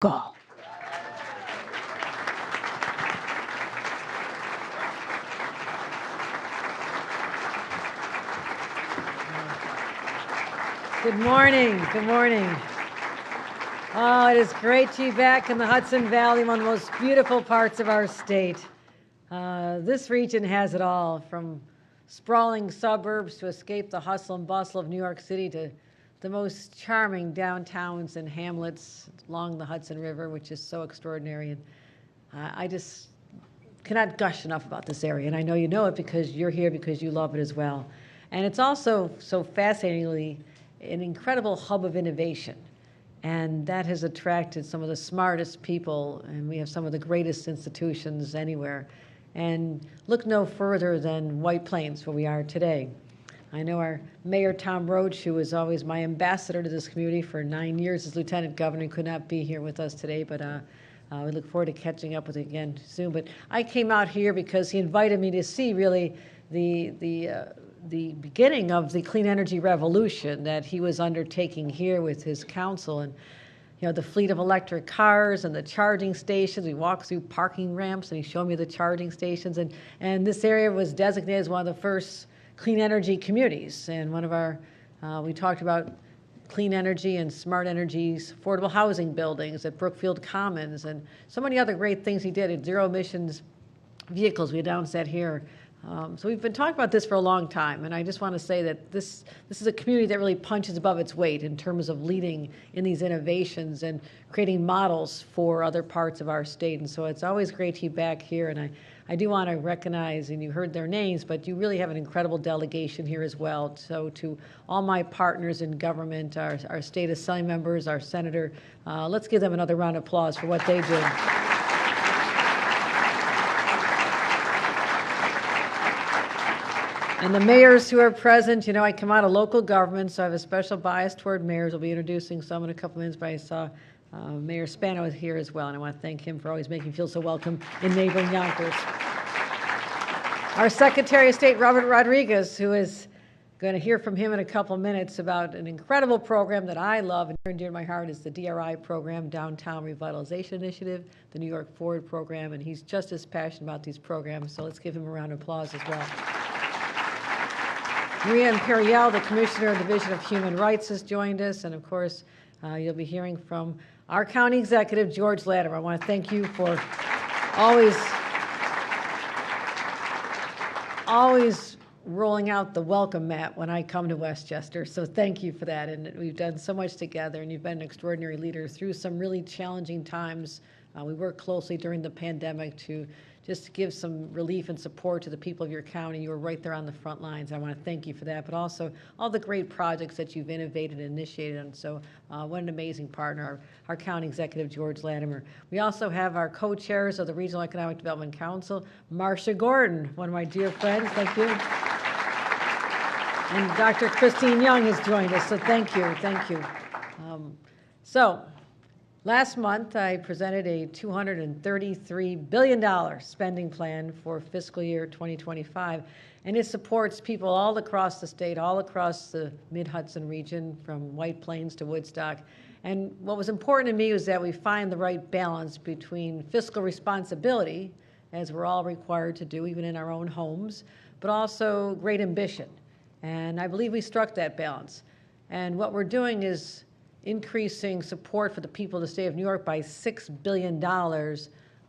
Go. Good morning. Good morning. Oh, it is great to be back in the Hudson Valley, one of the most beautiful parts of our state. This region has it all, from sprawling suburbs to escape the hustle and bustle of New York City to the most charming downtowns and hamlets along the Hudson River, which is so extraordinary. And I just cannot gush enough about this area. And I know you know it because you're here because you love it as well. And it's also so fascinatingly an incredible hub of innovation. And that has attracted some of the smartest people, and we have some of the greatest institutions anywhere. And look no further than White Plains, where we are today. I know our Mayor Tom Roach, who was always my ambassador to this community for 9 years as Lieutenant Governor, could not be here with us today, but we look forward to catching up with him again soon. But I came out here because he invited me to see really the beginning of the clean energy revolution that he was undertaking here with his council. And you know, the fleet of electric cars and the charging stations. We walked through parking ramps and he showed me the charging stations. And this area was designated as one of the first clean energy communities. And one of our, we talked about clean energy and smart energies, affordable housing buildings at Brookfield Commons, and so many other great things he did. Zero emissions vehicles, we announced that here. So we've been talking about this for a long time, and I just want to say that this is a community that really punches above its weight in terms of leading in these innovations and creating models for other parts of our state. And so it's always great to be back here, and I do want to recognize, and you heard their names, but you really have an incredible delegation here as well. So to all my partners in government, our state assembly members, our senator, let's give them another round of applause for what they do. And the mayors who are present, you know, I come out of local government, so I have a special bias toward mayors. I'll be introducing some in a couple minutes, but I saw Mayor Spano is here as well, and I want to thank him for always making me feel so welcome in neighboring Yonkers. Our Secretary of State, Robert Rodriguez, who is going to hear from him in a couple minutes about an incredible program that I love and near and dear to my heart is the DRI program, Downtown Revitalization Initiative, the New York Forward program, and he's just as passionate about these programs, so let's give him a round of applause as well. Maria Imperial, the Commissioner of the Division of Human Rights, has joined us, and of course, you'll be hearing from our County Executive, George Latimer. I want to thank you for always rolling out the welcome mat when I come to Westchester, so thank you for that. And we've done so much together, and you've been an extraordinary leader through some really challenging times. We worked closely during the pandemic to just give some relief and support to the people of your county. You were right there on the front lines. I want to thank you for that, but also all the great projects that you've innovated and initiated. And so what an amazing partner, our County Executive, George Latimer. We also have our co-chairs of the Regional Economic Development Council, Marcia Gordon, one of my dear friends. Thank you. And Dr. Christine Young has joined us, so thank you. Thank you. Last month, I presented a $233 billion spending plan for fiscal year 2025, and it supports people all across the state, all across the Mid-Hudson region, from White Plains to Woodstock. And what was important to me was that we find the right balance between fiscal responsibility, as we're all required to do, even in our own homes, but also great ambition. And I believe we struck that balance. And what we're doing is increasing support for the people of the state of New York by $6 billion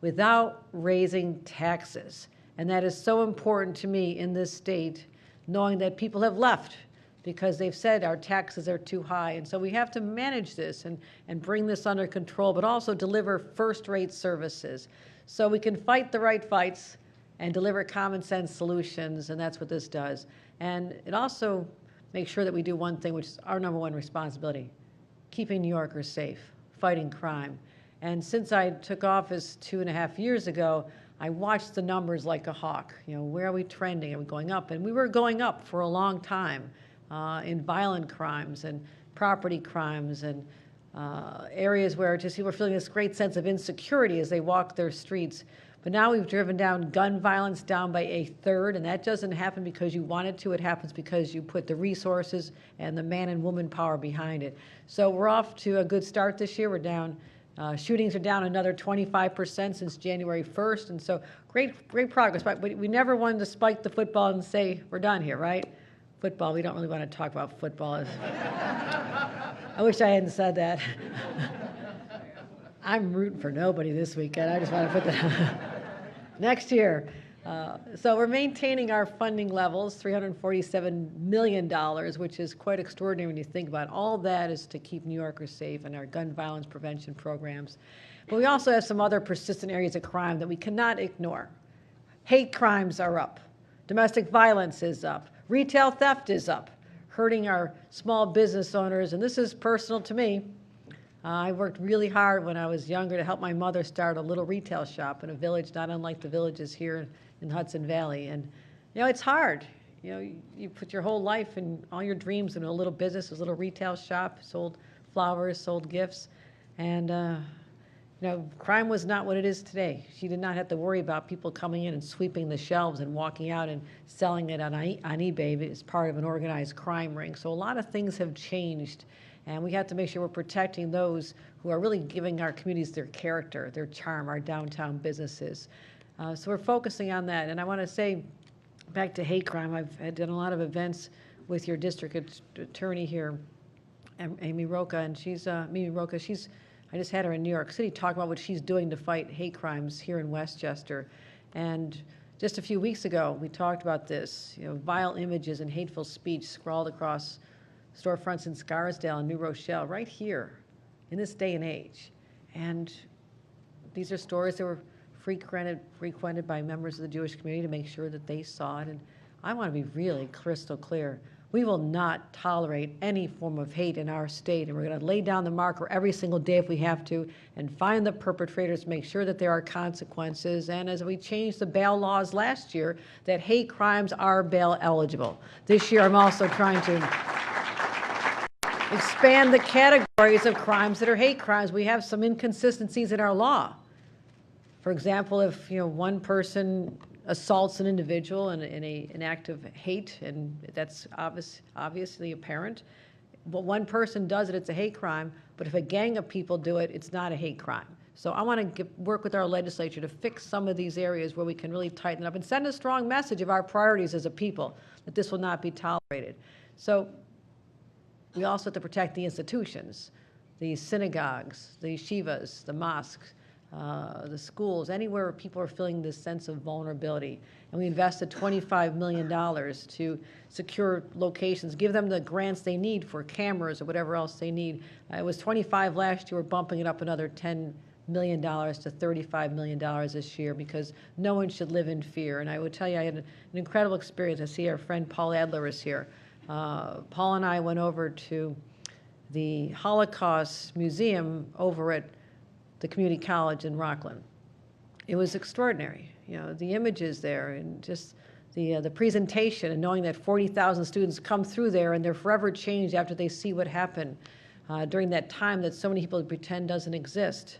without raising taxes. And that is so important to me in this state, knowing that people have left because they've said our taxes are too high. And so we have to manage this and bring this under control, but also deliver first-rate services so we can fight the right fights and deliver common sense solutions, and that's what this does. And it also makes sure that we do one thing, which is our number one responsibility: keeping New Yorkers safe, fighting crime. And since I took office 2.5 years ago, I watched the numbers like a hawk. You know, where are we trending? Are we going up? And we were going up for a long time in violent crimes and property crimes and areas where just people were feeling this great sense of insecurity as they walk their streets. But now we've driven down gun violence down by 1/3, and that doesn't happen because you want it to. It happens because you put the resources and the man and woman power behind it. So we're off to a good start this year. We're down Shootings are down another 25% since January 1st, and so great progress. But we never wanted to spike the football and say, we're done here, right? Football, we don't really want to talk about football. I wish I hadn't said that. I'm rooting for nobody this weekend. I just want to put that next year. So we're maintaining our funding levels, $347 million, which is quite extraordinary when you think about it. All that is to keep New Yorkers safe and our gun violence prevention programs. But we also have some other persistent areas of crime that we cannot ignore. Hate crimes are up. Domestic violence is up. Retail theft is up, hurting our small business owners. And this is personal to me. I worked really hard when I was younger to help my mother start a little retail shop in a village not unlike the villages here in Hudson Valley. And, it's hard. You put your whole life and all your dreams into a little business, a little retail shop, sold flowers, sold gifts. And, crime was not what it is today. She did not have to worry about people coming in and sweeping the shelves and walking out and selling it on eBay as part of an organized crime ring. So a lot of things have changed. And we have to make sure we're protecting those who are really giving our communities their character, their charm, our downtown businesses. So we're focusing on that. And I want to say, back to hate crime, I've done a lot of events with your district attorney here, Amy Roca, and I just had her in New York City talk about what she's doing to fight hate crimes here in Westchester. And just a few weeks ago, we talked about this, vile images and hateful speech scrawled across storefronts in Scarsdale and New Rochelle, right here in this day and age. And these are stories that were frequented by members of the Jewish community to make sure that they saw it. And I want to be really crystal clear. We will not tolerate any form of hate in our state, and we're going to lay down the marker every single day if we have to and find the perpetrators, make sure that there are consequences. And as we changed the bail laws last year, that hate crimes are bail eligible. This year I'm also trying to expand the categories of crimes that are hate crimes. We have some inconsistencies in our law. For example, if one person assaults an individual in an act of hate, and that's obviously apparent, but one person does it, it's a hate crime. But if a gang of people do it, it's not a hate crime. So I want to work with our legislature to fix some of these areas where we can really tighten up and send a strong message of our priorities as a people, that this will not be tolerated. So we also have to protect the institutions, the synagogues, the yeshivas, the mosques, the schools, anywhere where people are feeling this sense of vulnerability. And we invested $25 million to secure locations, give them the grants they need for cameras or whatever else they need. It was 25 last year. We're bumping it up another $10 million to $35 million this year because no one should live in fear. And I would tell you, I had an incredible experience. I see our friend Paul Adler is here. Paul and I went over to the Holocaust Museum over at the community college in Rockland. It was extraordinary, the images there and just the presentation, and knowing that 40,000 students come through there and they're forever changed after they see what happened during that time that so many people pretend doesn't exist.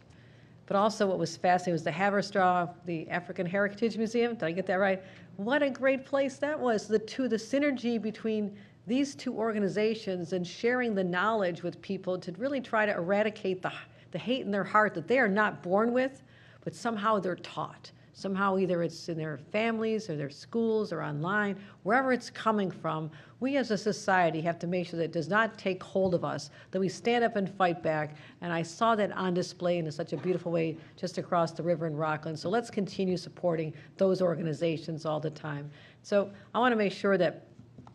But also what was fascinating was the Haverstraw, the African Heritage Museum. Did I get that right? What a great place that was. The synergy between these two organizations and sharing the knowledge with people to really try to eradicate the hate in their heart that they are not born with, but somehow they're taught. Somehow either it's in their families or their schools or online, wherever it's coming from, we as a society have to make sure that it does not take hold of us, that we stand up and fight back. And I saw that on display in such a beautiful way just across the river in Rockland. So let's continue supporting those organizations all the time. So I want to make sure that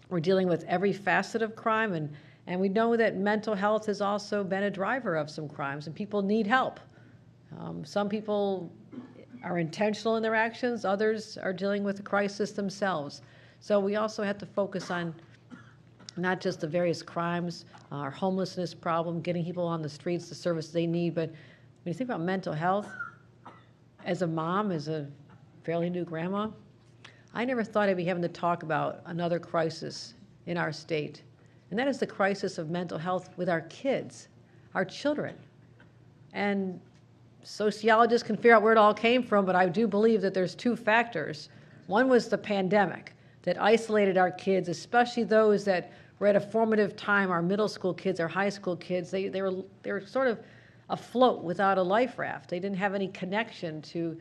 we're dealing with every facet of crime, and we know that mental health has also been a driver of some crimes, and people need help. Some people are intentional in their actions, others are dealing with the crisis themselves. So we also have to focus on not just the various crimes, our homelessness problem, getting people on the streets the service they need, but when you think about mental health, as a mom, as a fairly new grandma, I never thought I'd be having to talk about another crisis in our state. And that is the crisis of mental health with our kids, our children. And sociologists can figure out where it all came from, but I do believe that there's two factors. One was the pandemic that isolated our kids, especially those that were at a formative time, our middle school kids, our high school kids. They were sort of afloat without a life raft. They didn't have any connection to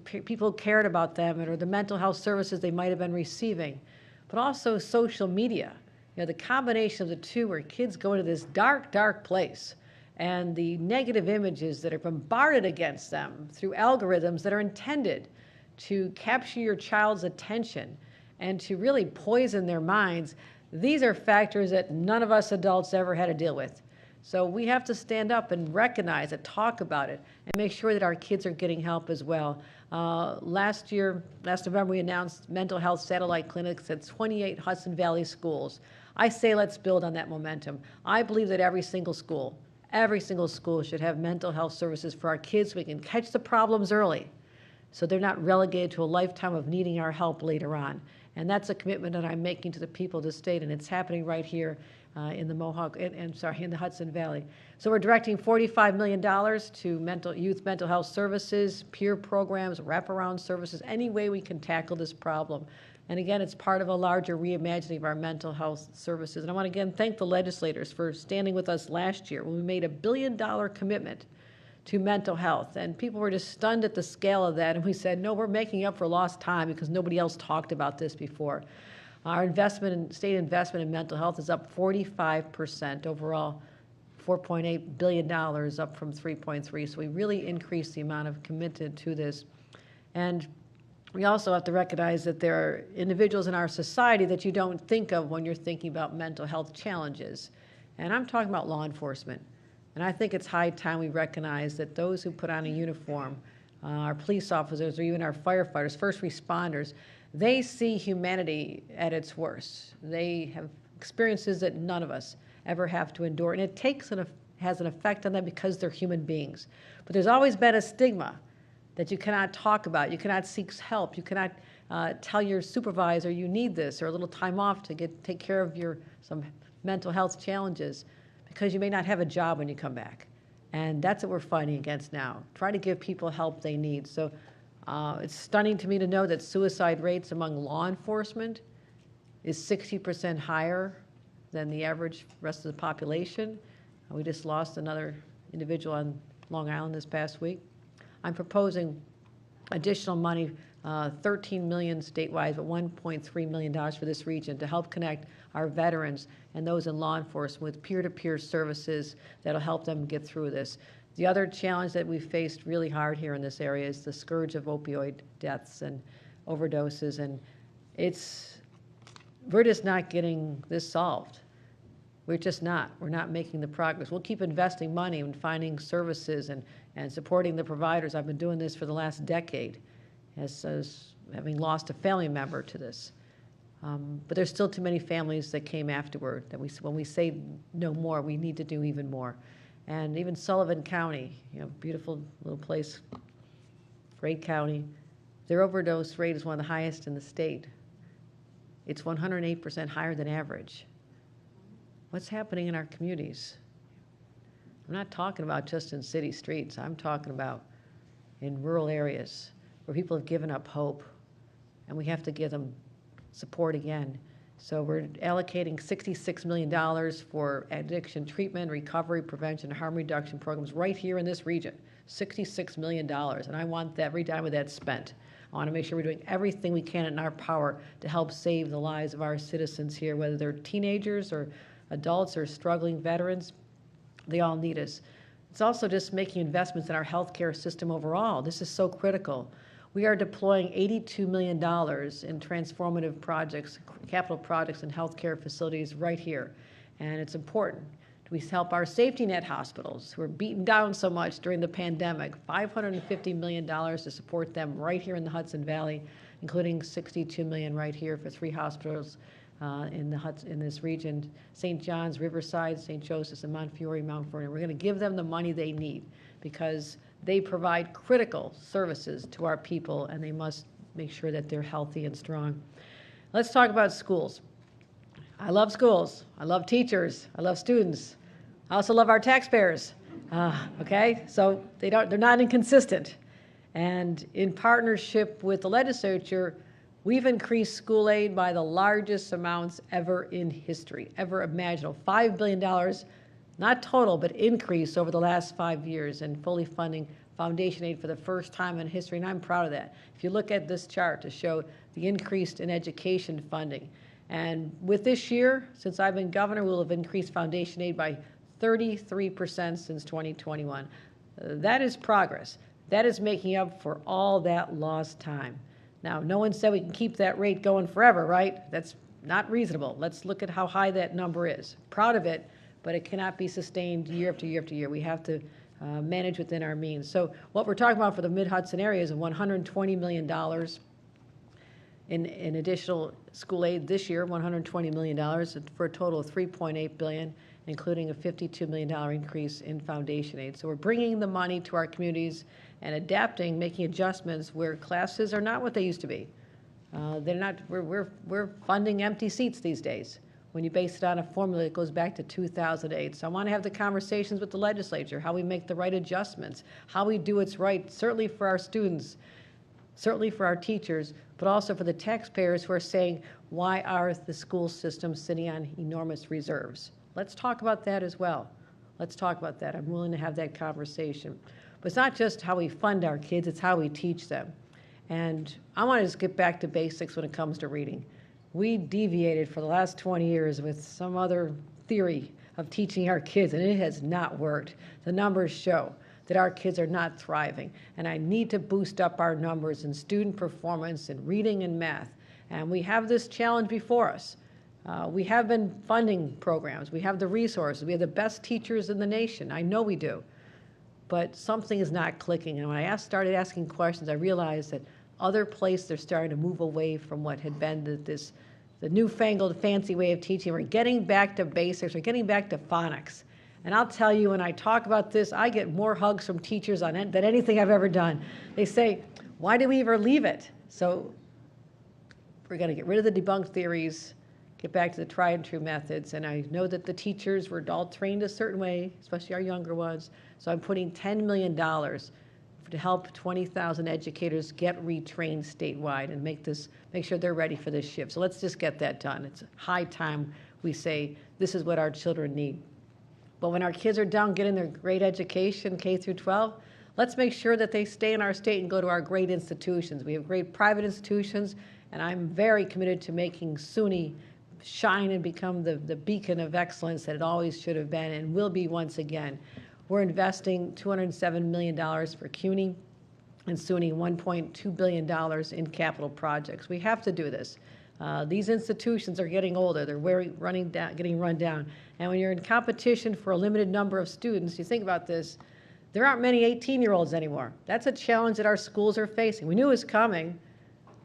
people who cared about them or the mental health services they might have been receiving. But also social media. The combination of the two, where kids go into this dark, dark place, and the negative images that are bombarded against them through algorithms that are intended to capture your child's attention and to really poison their minds. These are factors that none of us adults ever had to deal with. So we have to stand up and recognize it, talk about it, and make sure that our kids are getting help as well. Last November, we announced mental health satellite clinics at 28 Hudson Valley schools. I say let's build on that momentum. I believe that every single school should have mental health services for our kids so we can catch the problems early, so they're not relegated to a lifetime of needing our help later on. And that's a commitment that I'm making to the people of the state, and it's happening right here in the Hudson Valley. So we're directing $45 million to youth mental health services, peer programs, wraparound services, any way we can tackle this problem. And again, it's part of a larger reimagining of our mental health services. And I want to again thank the legislators for standing with us last year when we made a $1 billion commitment to mental health. And people were just stunned at the scale of that. And we said, no, we're making up for lost time because nobody else talked about this before. Our state investment in mental health is up 45% overall, $4.8 billion, up from 3.3. So we really increased the amount of committed to this. And we also have to recognize that there are individuals in our society that you don't think of when you're thinking about mental health challenges. And I'm talking about law enforcement. And I think it's high time we recognize that those who put on a uniform, our police officers or even our firefighters, first responders, they see humanity at its worst. They have experiences that none of us ever have to endure. And it has an effect on them because they're human beings. But there's always been a stigma that you cannot talk about. You cannot seek help. You cannot tell your supervisor you need this or a little time off to take care of some mental health challenges, because you may not have a job when you come back. And that's what we're fighting against now. Try to give people help they need. So it's stunning to me to know that suicide rates among law enforcement is 60% higher than the average rest of the population. We just lost another individual on Long Island this past week. I'm proposing additional money, $13 million statewide, but $1.3 million for this region to help connect our veterans and those in law enforcement with peer-to-peer services that'll help them get through this. The other challenge that we've faced really hard here in this area is the scourge of opioid deaths and overdoses, and we're just not getting this solved. We're just not. We're not making the progress. We'll keep investing money and finding services and supporting the providers. I've been doing this for the last decade as having lost a family member to this. But there's still too many families that came afterward that when we say no more, we need to do even more. And even Sullivan County, beautiful little place, great county, their overdose rate is one of the highest in the state. It's 108% higher than average. What's happening in our communities? I'm not talking about just in city streets. I'm talking about in rural areas where people have given up hope, and we have to give them support again. So we're allocating $66 million for addiction treatment, recovery, prevention, harm reduction programs right here in this region, $66 million. And I want every dime of that spent. I want to make sure we're doing everything we can in our power to help save the lives of our citizens here, whether they're teenagers or adults or struggling veterans. They all need us. It's also just making investments in our healthcare system overall. This is so critical. We are deploying $82 million in transformative projects, capital projects in healthcare facilities right here. And it's important. We help our safety net hospitals who were beaten down so much during the pandemic, $550 million to support them right here in the Hudson Valley, including $62 million right here for 3 hospitals in this region, St. John's, Riverside, St. Joseph's, and Montefiore, Mount Vernon. We're going to give them the money they need because they provide critical services to our people, and they must make sure that they're healthy and strong. Let's talk about schools. I love schools. I love teachers. I love students. I also love our taxpayers. Okay, so they're not inconsistent. And in partnership with the legislature, we've increased school aid by the largest amounts ever in history, ever imaginable. $5 billion not total, but increase over the last 5 years in fully funding foundation aid for the first time in history, and I'm proud of that. If you look at this chart to show the increase in education funding, and with this year, since I've been governor, we'll have increased foundation aid by 33% since 2021. That is progress. That is making up for all that lost time. Now, no one said we can keep that rate going forever, right? That's not reasonable. Let's look at how high that number is. Proud of it, but it cannot be sustained year after year after year. We have to manage within our means. So what we're talking about for the Mid-Hudson area is $120 million in additional school aid this year, $120 million for a total of $3.8 billion, including a $52 million increase in foundation aid. So we're bringing the money to our communities and adapting, making adjustments where classes are not what they used to be. They're not. We're funding empty seats these days. When you base it on a formula that goes back to 2008. So I want to have the conversations with the legislature, how we make the right adjustments, how we do what's right, certainly for our students, certainly for our teachers, but also for the taxpayers who are saying, why are the school systems sitting on enormous reserves? Let's talk about that as well. Let's talk about that. I'm willing to have that conversation. But it's not just how we fund our kids, it's how we teach them. And I want to just get back to basics when it comes to reading. We deviated for the last 20 years with some other theory of teaching our kids, and it has not worked. The numbers show that our kids are not thriving, and I need to boost up our numbers in student performance in reading and math. And we have this challenge before us. We have been funding programs. We have the resources. We have the best teachers in the nation. I know we do. But something is not clicking. And when I started asking questions, I realized that other places are starting to move away from what had been the newfangled fancy way of teaching. We're getting back to basics. We're getting back to phonics. And I'll tell you, when I talk about this, I get more hugs from teachers on it than anything I've ever done. They say, why do we ever leave it? So we're going to get rid of the debunked theories, get back to the tried and true methods. And I know that the teachers were all trained a certain way, especially our younger ones. So I'm putting $10 million to help 20,000 educators get retrained statewide and make sure they're ready for this shift. So let's just get that done. It's high time we say this is what our children need. But when our kids are done getting their great education, K through 12, let's make sure that they stay in our state and go to our great institutions. We have great private institutions, and I'm very committed to making SUNY shine and become the beacon of excellence that it always should have been and will be once again. We're investing $207 million for CUNY and SUNY, $1.2 billion in capital projects. We have to do this. These institutions are getting older. They're getting run down. And when you're in competition for a limited number of students, you think about this, there aren't many 18-year-olds anymore. That's a challenge that our schools are facing. We knew it was coming.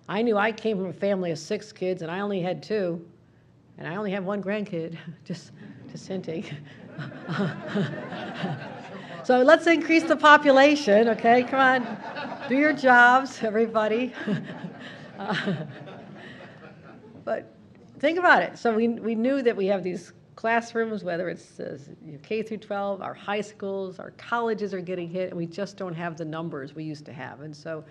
I knew I came from a family of 6 kids, and I only had 2. And I only have 1 grandkid, just hinting. So let's increase the population, okay? Come on, do your jobs, everybody. But think about it. So we knew that we have these classrooms, whether it's K through 12, our high schools, our colleges are getting hit, and we just don't have the numbers we used to have. And so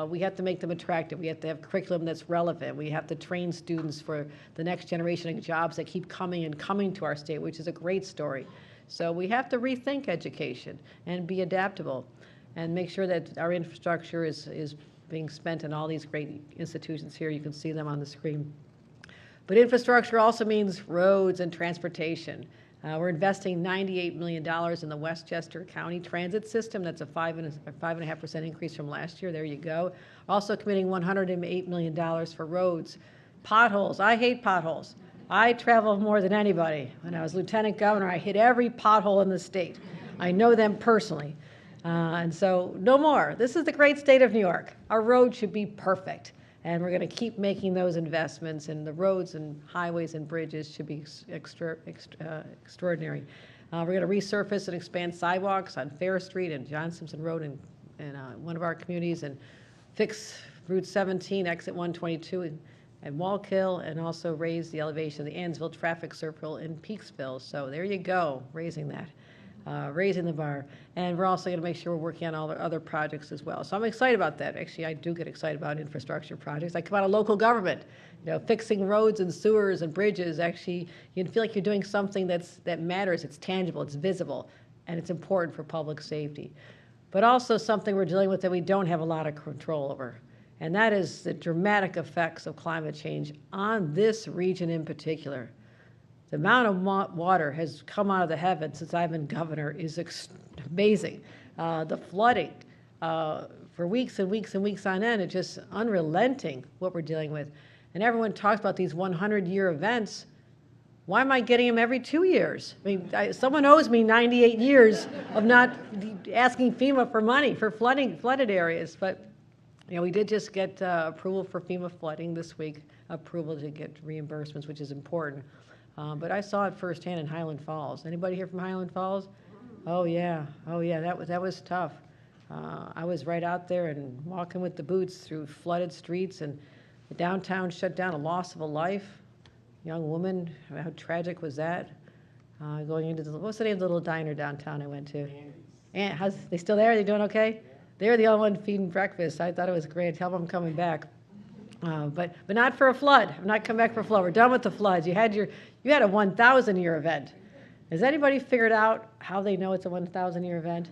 we have to make them attractive. We have to have curriculum that's relevant. We have to train students for the next generation of jobs that keep coming and coming to our state, which is a great story. So we have to rethink education and be adaptable and make sure that our infrastructure is being spent in all these great institutions here. You can see them on the screen. But infrastructure also means roads and transportation. We're investing $98 million in the Westchester County transit system. That's a 5.5% increase from last year. There you go. Also committing $108 million for roads. Potholes. I hate potholes. I travel more than anybody. When I was lieutenant governor, I hit every pothole in the state. I know them personally. And so no more. This is the great state of New York. Our roads should be perfect. And we're going to keep making those investments, and the roads and highways and bridges should be extraordinary. We're going to resurface and expand sidewalks on Fair Street and John Simpson Road in one of our communities, and fix Route 17, exit 122 and Wallkill, and also raise the elevation of the Ansville traffic circle in Peaksville. So there you go, raising that. raising the bar. And we're also going to make sure we're working on all the other projects as well. So I'm excited about that. Actually, I do get excited about infrastructure projects. I come out of local government, fixing roads and sewers and bridges. Actually, you feel like you're doing something that matters. It's tangible, it's visible, and it's important for public safety. But also something we're dealing with that we don't have a lot of control over. And that is the dramatic effects of climate change on this region in particular. The amount of water has come out of the heavens since I've been governor is amazing. The flooding for weeks and weeks and weeks on end, it's just unrelenting what we're dealing with. And everyone talks about these 100-year events. Why am I getting them every 2 years? I mean, someone owes me 98 years of not asking FEMA for money for flooded areas. But we did just get approval for FEMA flooding this week, approval to get reimbursements, which is important. But I saw it firsthand in Highland Falls. Anybody here from Highland Falls? Oh yeah, that was tough. I was right out there and walking with the boots through flooded streets, and the downtown shut down, a loss of a life. Young woman, how tragic was that? Going into what's the name of the little diner downtown I went to? And they still there? Are they doing okay? Yeah. They're the only one feeding breakfast. I thought it was great. Tell them I'm coming back. But not for a flood. I'm not coming back for a flood. We're done with the floods. You had a 1,000-year event. Has anybody figured out how they know it's a 1,000-year event?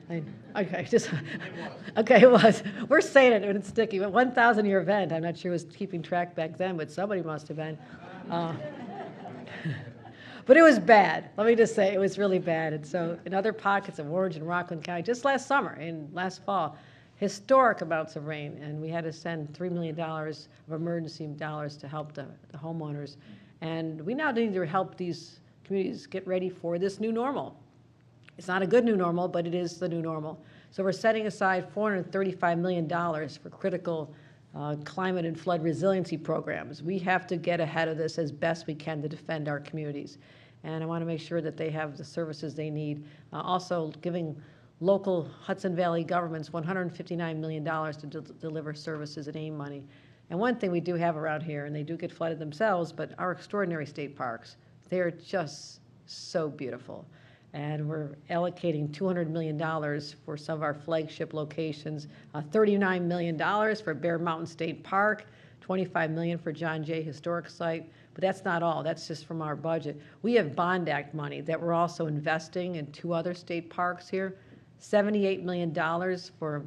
Okay, it was. We're saying it and it's sticky, but 1,000-year event. I'm not sure it was keeping track back then, but somebody must have been. But it was bad. Let me just say, it was really bad. And so in other pockets of Orange and Rockland County, just last summer and last fall, historic amounts of rain, and we had to send $3 million of emergency dollars to help the homeowners. And we now need to help these communities get ready for this new normal. It's not a good new normal, but it is the new normal. So we're setting aside $435 million for critical climate and flood resiliency programs. We have to get ahead of this as best we can to defend our communities. And I want to make sure that they have the services they need. Also giving local Hudson Valley governments $159 million to deliver services and AIM money. And one thing we do have around here, and they do get flooded themselves, but our extraordinary state parks, they are just so beautiful. And we're allocating $200 million for some of our flagship locations, $39 million for Bear Mountain State Park, $25 million for John Jay Historic Site. But that's not all. That's just from our budget. We have Bond Act money that we're also investing in 2 other state parks here, $78 million for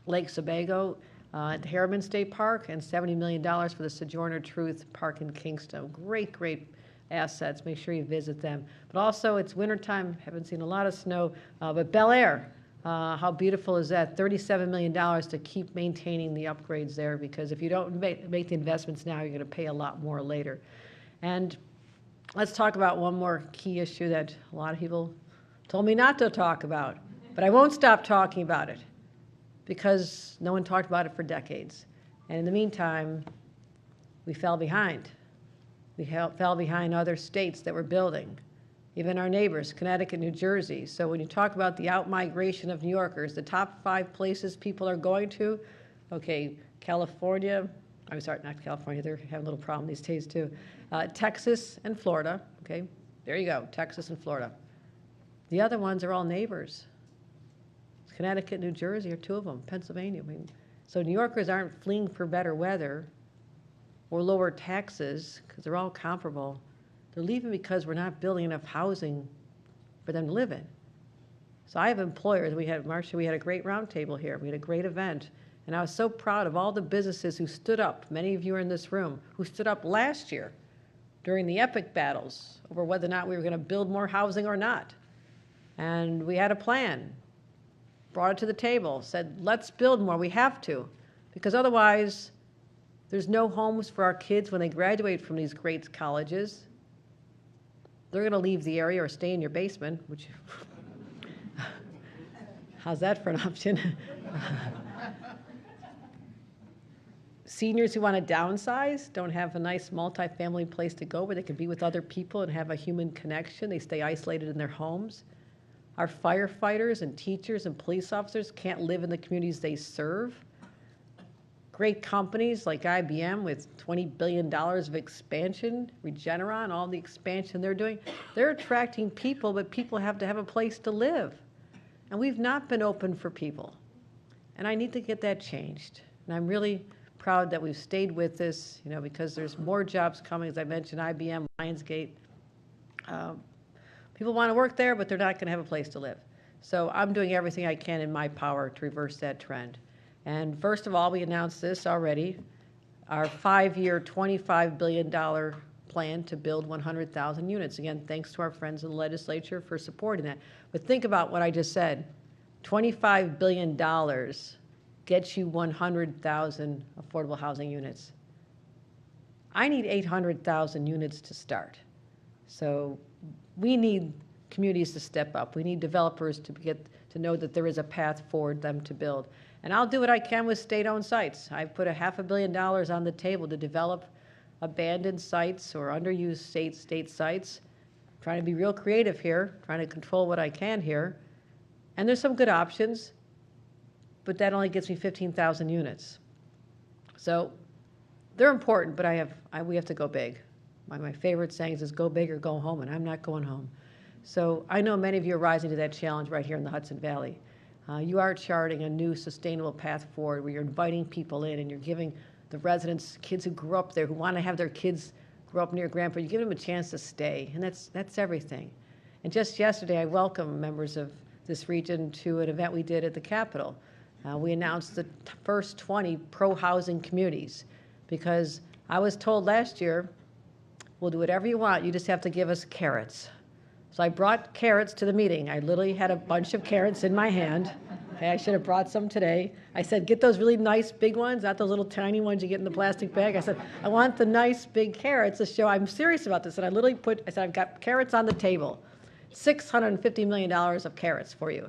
Lake Sebago at the Harriman State Park, and $70 million for the Sojourner Truth Park in Kingston. Great, great assets. Make sure you visit them. But also, it's wintertime. Haven't seen a lot of snow. But Bel Air, how beautiful is that? $37 million to keep maintaining the upgrades there, because if you don't make the investments now, you're going to pay a lot more later. And let's talk about one more key issue that a lot of people told me not to talk about. But I won't stop talking about it, because no one talked about it for decades. And in the meantime, we fell behind. We fell behind other states that were building, even our neighbors, Connecticut, New Jersey. So when you talk about the out-migration of New Yorkers, the top 5 places people are going to, okay, California, I'm sorry, not California, they're having a little problem these days too. Texas and Florida, okay, there you go, Texas and Florida. The other ones are all neighbors. Connecticut, New Jersey are 2 of them, Pennsylvania. I mean, so New Yorkers aren't fleeing for better weather or lower taxes, because they're all comparable. They're leaving because we're not building enough housing for them to live in. So I have employers. Marcia, we had a great roundtable here. We had a great event. And I was so proud of all the businesses who stood up. Many of you are in this room, who stood up last year during the epic battles over whether or not we were going to build more housing or not. And we had a plan, brought it to the table, said, let's build more. We have to, because otherwise there's no homes for our kids when they graduate from these great colleges. They're going to leave the area or stay in your basement, which, how's that for an option? Seniors who want to downsize don't have a nice multi-family place to go where they can be with other people and have a human connection. They stay isolated in their homes. Our firefighters and teachers and police officers can't live in the communities they serve. great companies like IBM with $20 billion of expansion, Regeneron, all the expansion they're doing. They're attracting people, but people have to have a place to live. And we've not been open for people. And I need to get that changed. And I'm really proud that we've stayed with this, because there's more jobs coming. As I mentioned, IBM, Lionsgate. People want to work there, but they're not going to have a place to live. So I'm doing everything I can in my power to reverse that trend. And first of all, we announced this already, our 5-year, $25 billion plan to build 100,000 units. Again, thanks to our friends in the legislature for supporting that. But think about what I just said. $25 billion gets you 100,000 affordable housing units. I need 800,000 units to start. So we need communities to step up. We need developers to get to know that there is a path forward them to build. And I'll do what I can with state-owned sites. I've put $500 million on the table to develop abandoned sites or underused state sites. I'm trying to be real creative here, trying to control what I can here. And there's some good options, but that only gets me 15,000 units. So they're important, but we have to go big. My favorite saying is go big or go home, and I'm not going home. So I know many of you are rising to that challenge right here in the Hudson Valley. You are charting a new sustainable path forward where you're inviting people in and you're giving the residents, kids who grew up there, who want to have their kids grow up near grandpa, you give them a chance to stay, and that's everything. And just yesterday, I welcomed members of this region to an event we did at the Capitol. We announced the first 20 pro-housing communities because I was told last year, we'll do whatever you want, you just have to give us carrots. So I brought carrots to the meeting. I literally had a bunch of carrots in my hand. Okay, I should have brought some today. I said, get those really nice big ones, not those little tiny ones you get in the plastic bag. I said, I want the nice big carrots to show I'm serious about this. And I literally I said, I've got carrots on the table. $650 million of carrots for you.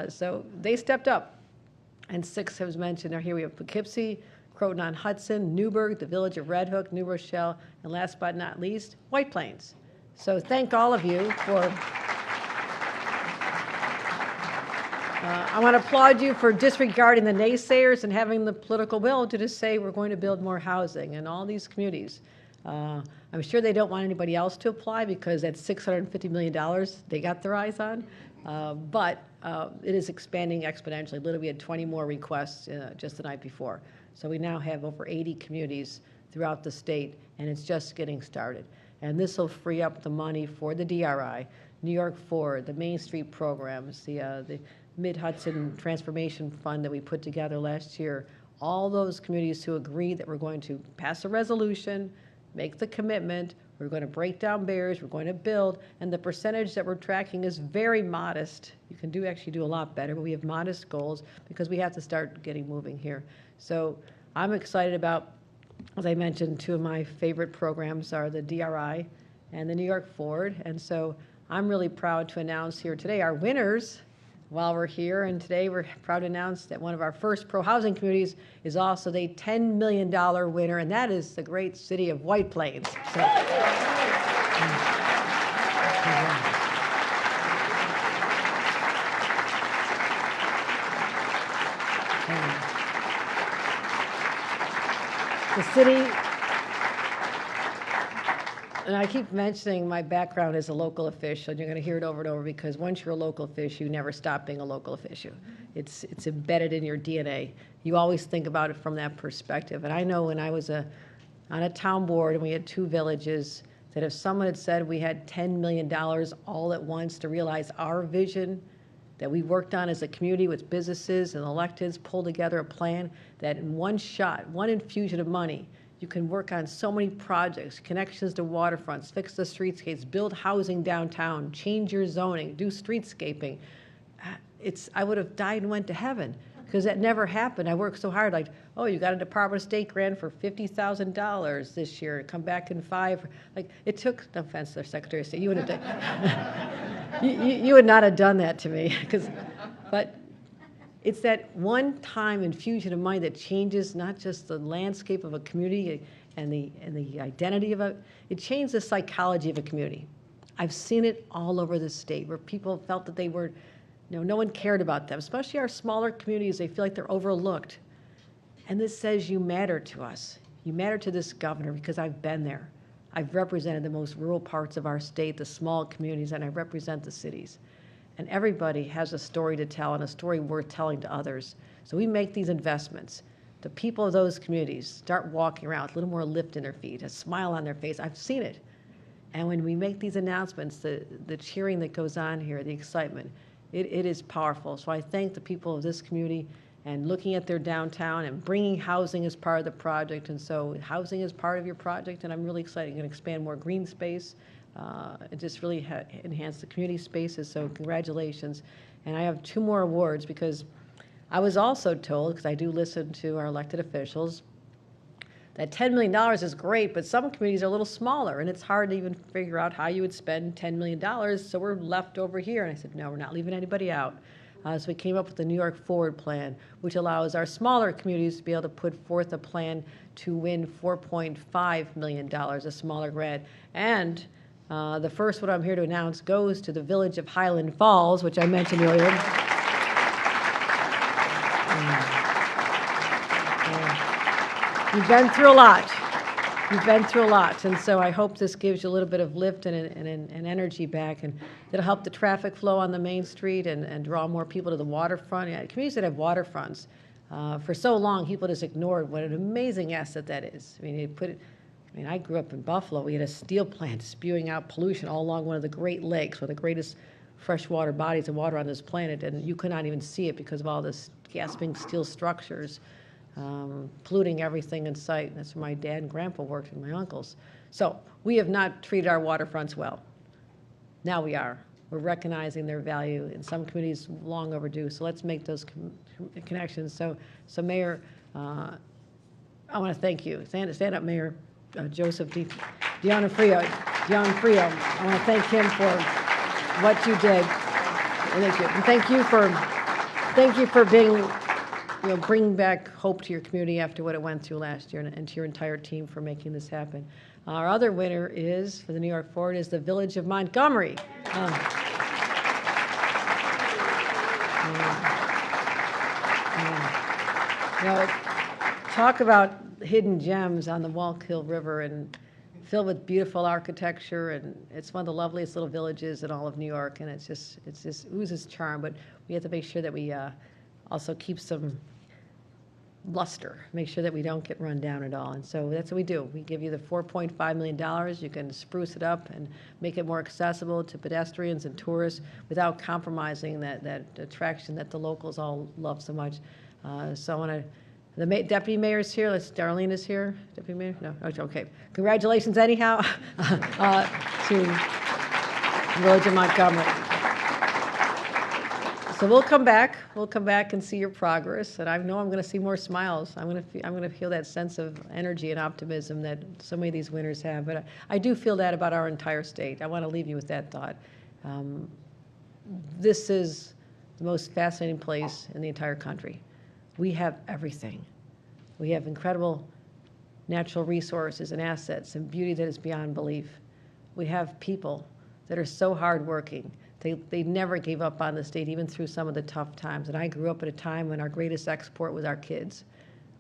So they stepped up. And 6 was mentioned. Now here we have Poughkeepsie, Croton-on-Hudson, Newburgh, the village of Red Hook, New Rochelle, and last but not least, White Plains. So thank all of you for, I want to applaud you for disregarding the naysayers and having the political will to just say we're going to build more housing in all these communities. I'm sure they don't want anybody else to apply because that's $650 million they got their eyes on. But it is expanding exponentially. Literally, we had 20 more requests just the night before. So we now have over 80 communities throughout the state, and it's just getting started. And this will free up the money for the DRI, New York Forward, the Main Street programs, the Mid-Hudson Transformation Fund that we put together last year. All those communities who agree that we're going to pass a resolution, make the commitment, we're going to break down barriers, we're going to build, and the percentage that we're tracking is very modest. You can actually do a lot better, but we have modest goals because we have to start getting moving here. So I'm excited about, as I mentioned, 2 of my favorite programs are the DRI and the New York Forward. And so I'm really proud to announce here today our winners while we're here. And today we're proud to announce that one of our first pro-housing communities is also the $10 million winner, and that is the great city of White Plains. So, the city, and I keep mentioning my background as a local official, and you're going to hear it over and over because once you're a local official, you never stop being a local official. It's embedded in your DNA. You always think about it from that perspective. And I know when I was on a town board and we had 2 villages, that if someone had said we had $10 million all at once to realize our vision that we worked on as a community with businesses and electeds, pull together a plan that in one shot, one infusion of money, you can work on so many projects, connections to waterfronts, fix the streetscapes, build housing downtown, change your zoning, do streetscaping. I would have died and went to heaven because that never happened. I worked so hard, like, oh, you got a Department of State grant for $50,000 this year, come back in 5. Like, it took, no offense to the Secretary of State, you would have done, you would not have done that to me, but it's that one-time infusion of money that changes not just the landscape of a community and the identity of it changed the psychology of a community. I've seen it all over the state where people felt that they were, no one cared about them, especially our smaller communities. They feel like they're overlooked. And this says you matter to us. You matter to this governor because I've been there. I've represented the most rural parts of our state, the small communities, and I represent the cities. And everybody has a story to tell and a story worth telling to others. So we make these investments. The people of those communities start walking around with a little more lift in their feet, a smile on their face. I've seen it. And when we make these announcements, the cheering that goes on here, the excitement, it is powerful. So I thank the people of this community and looking at their downtown and bringing housing as part of the project. And so housing is part of your project, and I'm really excited. You're going to expand more green space and just really enhance the community spaces. So congratulations. And I have 2 more awards because I was also told, because I do listen to our elected officials, that $10 million is great, but some communities are a little smaller, and it's hard to even figure out how you would spend $10 million, so we're left over here. And I said, no, we're not leaving anybody out. So we came up with the New York Forward Plan, which allows our smaller communities to be able to put forth a plan to win $4.5 million, a smaller grant. And the first one I'm here to announce goes to the village of Highland Falls, which I mentioned earlier. You've been through a lot. You've been through a lot, and so I hope this gives you a little bit of lift and energy back, and it'll help the traffic flow on the main street and draw more people to the waterfront. Yeah, communities that have waterfronts, for so long, people just ignored what an amazing asset that is. I mean, I grew up in Buffalo. We had a steel plant spewing out pollution all along one of the Great Lakes, one of the greatest freshwater bodies of water on this planet, and you could not even see it because of all this gasping steel structures. Polluting everything in sight. That's where my dad and grandpa worked and my uncles. So we have not treated our waterfronts well. Now we are. We're recognizing their value. In some communities, long overdue. So let's make those connections. So Mayor, I want to thank you. Stand up, Mayor Joseph D'Onofrio. I want to thank him for what you did. And thank you for being, bringing back hope to your community after what it went through last year, and to your entire team for making this happen. Our other winner is, for the New York Forward, is the Village of Montgomery. Talk about hidden gems on the Wallkill River and filled with beautiful architecture, and it's one of the loveliest little villages in all of New York, and it just oozes charm, but we have to make sure that we also keep some luster, make sure that we don't get run down at all. And so that's what we do. We give you the $4.5 million. You can spruce it up and make it more accessible to pedestrians and tourists without compromising that attraction that the locals all love so much. So I want to, the deputy mayor's here. Darlene is here. Deputy mayor? No? Okay. Congratulations anyhow to the Village of Montgomery. So we'll come back and see your progress, and I know I'm going to see more smiles. I'm going to feel that sense of energy and optimism that so many of these winners have. But I do feel that about our entire state. I want to leave you with that thought. This is the most fascinating place in the entire country. We have everything. We have incredible natural resources and assets and beauty that is beyond belief. We have people that are so hardworking. They never gave up on the state, even through some of the tough times. And I grew up at a time when our greatest export was our kids.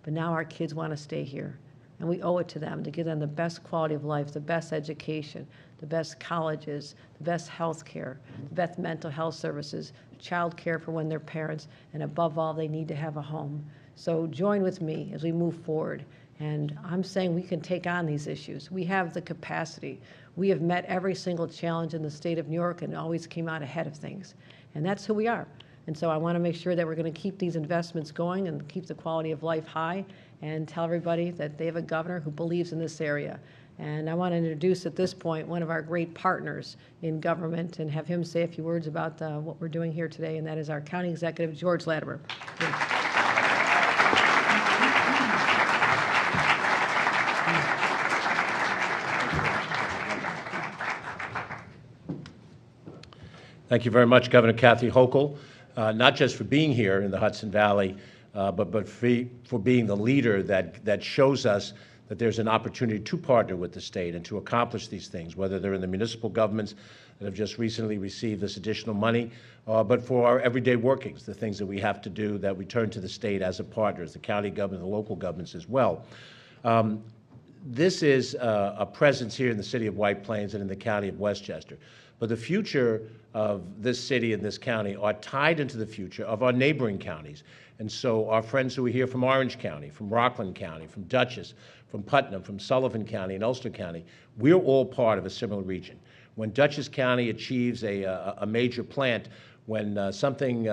But now our kids want to stay here. And we owe it to them to give them the best quality of life, the best education, the best colleges, the best health care, the best mental health services, child care for when they're parents, and above all, they need to have a home. So join with me as we move forward. And I'm saying we can take on these issues. We have the capacity. We have met every single challenge in the state of New York and always came out ahead of things. And that's who we are. And so I want to make sure that we're going to keep these investments going and keep the quality of life high and tell everybody that they have a governor who believes in this area. And I want to introduce at this point one of our great partners in government and have him say a few words about what we're doing here today, and that is our County Executive, George Latimer. Thank you very much, Governor Kathy Hochul, not just for being here in the Hudson Valley, but for being the leader that shows us that there's an opportunity to partner with the state and to accomplish these things, whether they're in the municipal governments that have just recently received this additional money, but for our everyday workings, the things that we have to do, that we turn to the state as a partner, as the county government, the local governments as well. This is a presence here in the city of White Plains and in the county of Westchester. But the future of this city and this county are tied into the future of our neighboring counties. And so our friends who are here from Orange County, from Rockland County, from Dutchess, from Putnam, from Sullivan County and Ulster County, we're all part of a similar region. When Dutchess County achieves a major plant, when something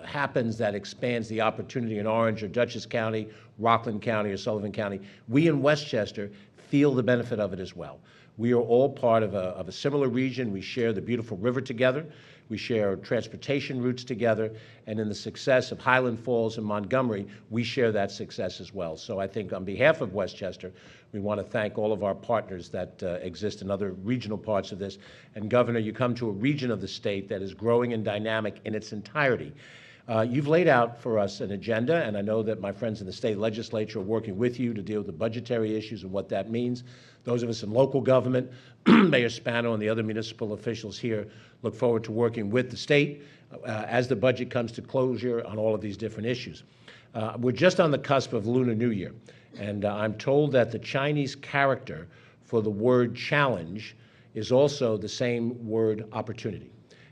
happens that expands the opportunity in Orange or Dutchess County, Rockland County or Sullivan County, we in Westchester feel the benefit of it as well. We are all part of a similar region. We share the beautiful river together. We share transportation routes together. And in the success of Highland Falls and Montgomery, we share that success as well. So I think on behalf of Westchester, we want to thank all of our partners that exist in other regional parts of this. And Governor, you come to a region of the state that is growing and dynamic in its entirety. You've laid out for us an agenda, and I know that my friends in the state legislature are working with you to deal with the budgetary issues and what that means. Those of us in local government, Mayor Spano and the other municipal officials here, look forward to working with the state as the budget comes to closure on all of these different issues. We're just on the cusp of Lunar New Year, and I'm told that the Chinese character for the word challenge is also the same word opportunity.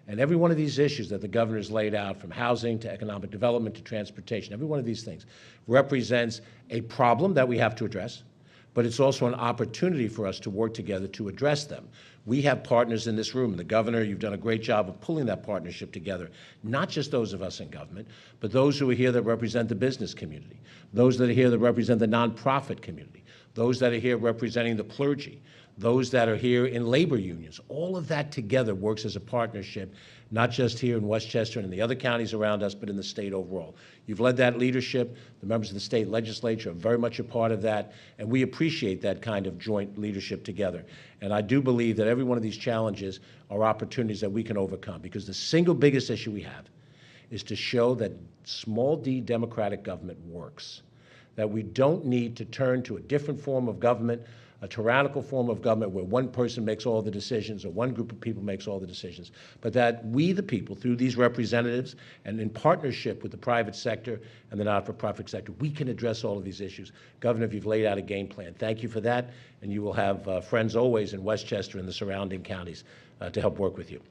And every one of these issues that the governor's laid out, from housing to economic development to transportation, every one of these things represents a problem that we have to address, but it's also an opportunity for us to work together to address them. We have partners in this room, and the governor, you've done a great job of pulling that partnership together, not just those of us in government, but those who are here that represent the business community, those that are here that represent the nonprofit community, those that are here representing the clergy, those that are here in labor unions. All of that together works as a partnership, not just here in Westchester and in the other counties around us, but in the state overall. You've led that leadership. The members of the state legislature are very much a part of that, and we appreciate that kind of joint leadership together. And I do believe that every one of these challenges are opportunities that we can overcome, because the single biggest issue we have is to show that small d democratic government works, that we don't need to turn to a different form of government, a tyrannical form of government where one person makes all the decisions or one group of people makes all the decisions, but that we, the people, through these representatives and in partnership with the private sector and the not-for-profit sector, we can address all of these issues. Governor, you've laid out a game plan. Thank you for that, and you will have friends always in Westchester and the surrounding counties to help work with you.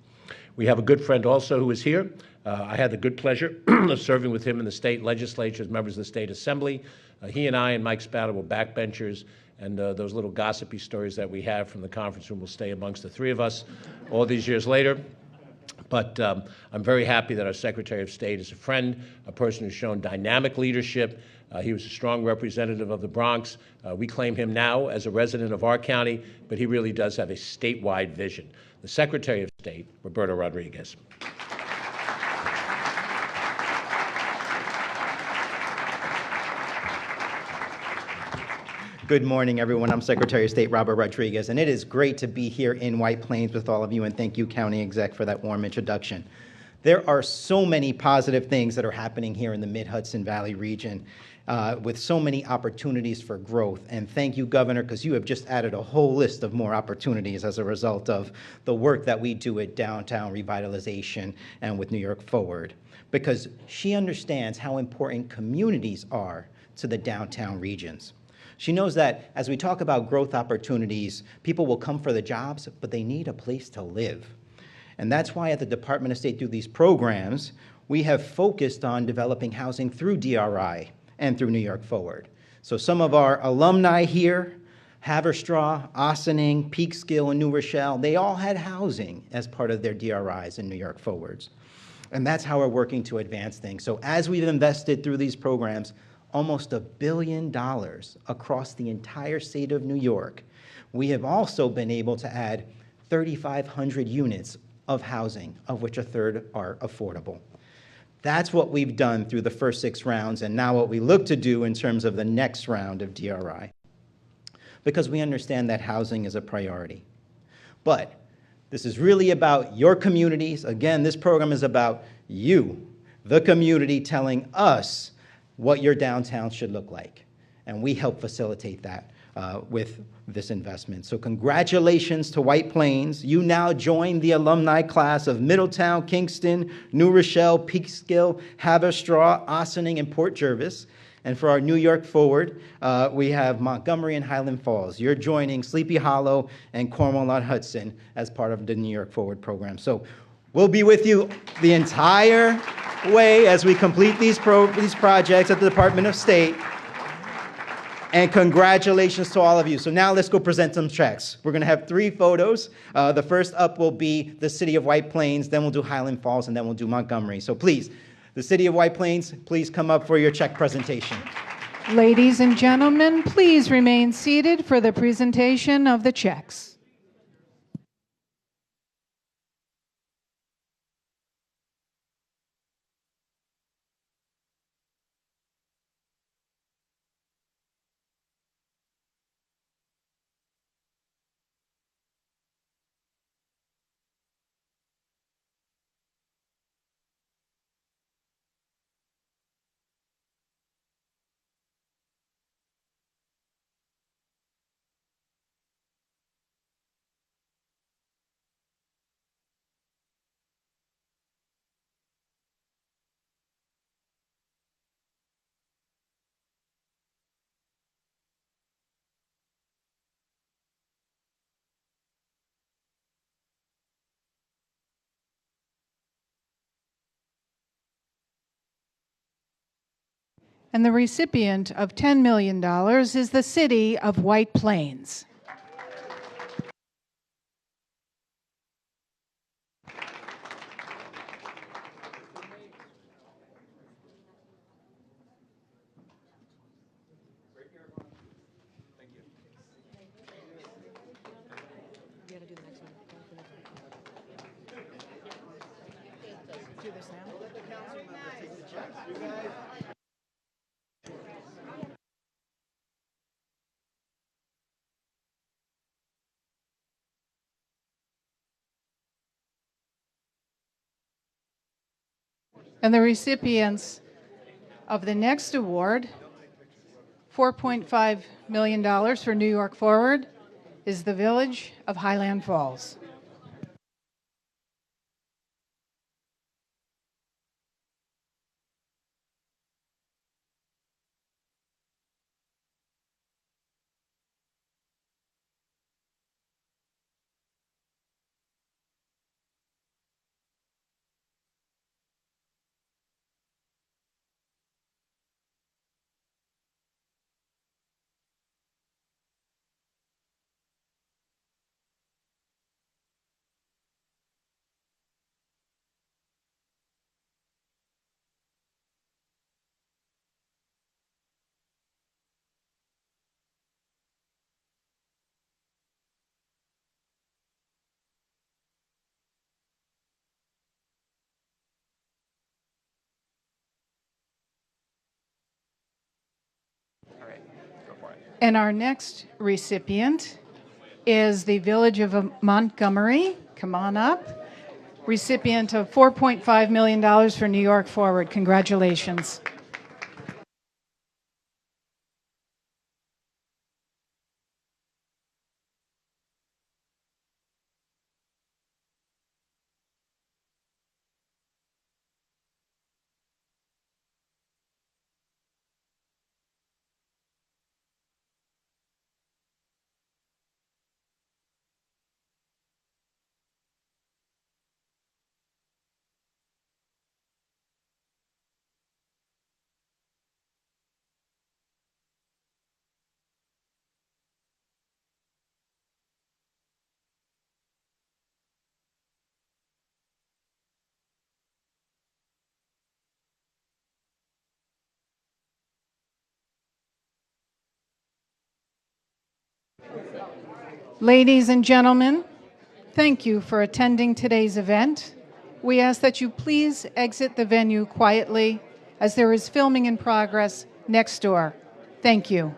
We have a good friend also who is here. I had the good pleasure of serving with him in the state legislature as members of the state assembly. He and I and Mike Spano were backbenchers, and those little gossipy stories that we have from the conference room will stay amongst the three of us all these years later. But I'm very happy that our Secretary of State is a friend, a person who's shown dynamic leadership. He was a strong representative of the Bronx. We claim him now as a resident of our county, but he really does have a statewide vision. The Secretary of State, Roberto Rodriguez. Good morning, everyone. I'm Secretary of State Robert Rodriguez, and it is great to be here in White Plains with all of you, and thank you, County Exec, for that warm introduction. There are so many positive things that are happening here in the Mid-Hudson Valley region with so many opportunities for growth, and thank you, Governor, because you have just added a whole list of more opportunities as a result of the work that we do at Downtown Revitalization and with New York Forward, because she understands how important communities are to the downtown regions. She knows that as we talk about growth opportunities, people will come for the jobs, but they need a place to live. And that's why at the Department of State, through these programs, we have focused on developing housing through DRI and through New York Forward. So some of our alumni here, Haverstraw, Ossining, Peekskill, and New Rochelle, they all had housing as part of their DRIs and New York Forwards. And that's how we're working to advance things. So as we've invested through these programs, almost $1 billion across the entire state of New York, we have also been able to add 3,500 units of housing, of which a third are affordable. That's what we've done through the first 6 rounds, and now what we look to do in terms of the next round of DRI, because we understand that housing is a priority. But this is really about your communities. Again, this program is about you, the community, telling us what your downtown should look like, and we help facilitate that. with this investment. So congratulations to White Plains. You now join the alumni class of Middletown, Kingston, New Rochelle, Peekskill, Haverstraw, Ossining, and Port Jervis. And for our New York Forward, we have Montgomery and Highland Falls. You're joining Sleepy Hollow and Cornwall-on-Hudson as part of the New York Forward program. So we'll be with you the entire way as we complete these projects at the Department of State. And congratulations to all of you. So now let's go present some checks. We're going to have 3 photos. The first up will be the city of White Plains, then we'll do Highland Falls, and then we'll do Montgomery. So please, the city of White Plains, please come up for your check presentation. Ladies and gentlemen, please remain seated for the presentation of the checks. And the recipient of $10 million is the city of White Plains. And the recipients of the next award, $4.5 million for New York Forward, is the village of Highland Falls. And our next recipient is the village of Montgomery. Come on up. Recipient of $4.5 million for New York Forward. Congratulations. Ladies and gentlemen, thank you for attending today's event. We ask that you please exit the venue quietly as there is filming in progress next door. Thank you.